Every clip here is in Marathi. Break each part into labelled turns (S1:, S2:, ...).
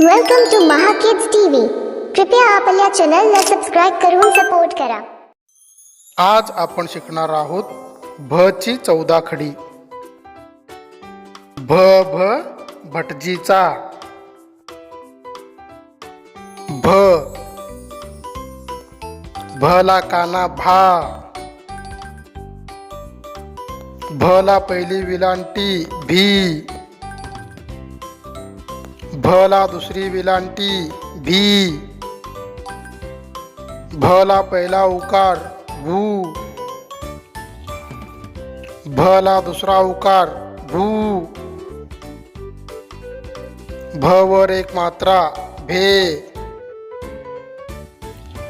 S1: Welcome to Maha kids TV. कृपया आपल्या चॅनलला सबस्क्राइब करून सपोर्ट करा.
S2: आज आपण शिकणार आहोत भ ची 14 खडी. भ भ भटजीचा. भ भला काना भा. भला पहिली विलांटी भी. भला दुसरी विलांटी भी. भला पहिला उकार भू. भला दुसरा उकार भू. भ वर एक मात्रा भे.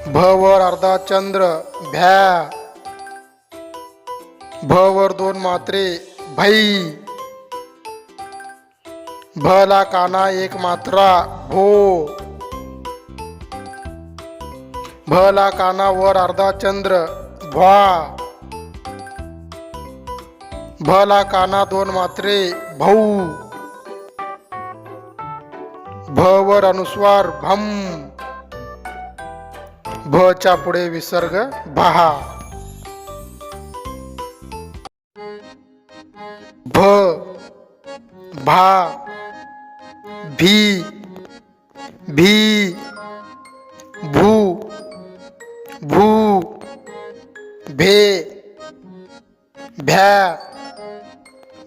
S2: भ वर अर्धा चंद्र भ्या. भ वर दोन मात्रे भई. भला काना एक मात्रा भो. भला काना वर अर्धा चंद्र भ्वा. भला काना दोन मात्रे भौ. भ वर अनुस्वार भम. भ च्या पुढे विसर्ग भहा. भ भा भी भी भू भू भे भ्या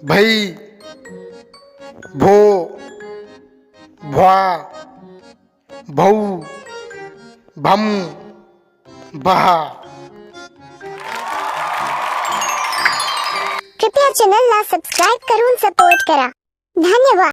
S2: भई भो भ्वा भौ भम बहा.
S1: कृपया चॅनलला सबस्क्राइब करून सपोर्ट करा. धन्यवाद.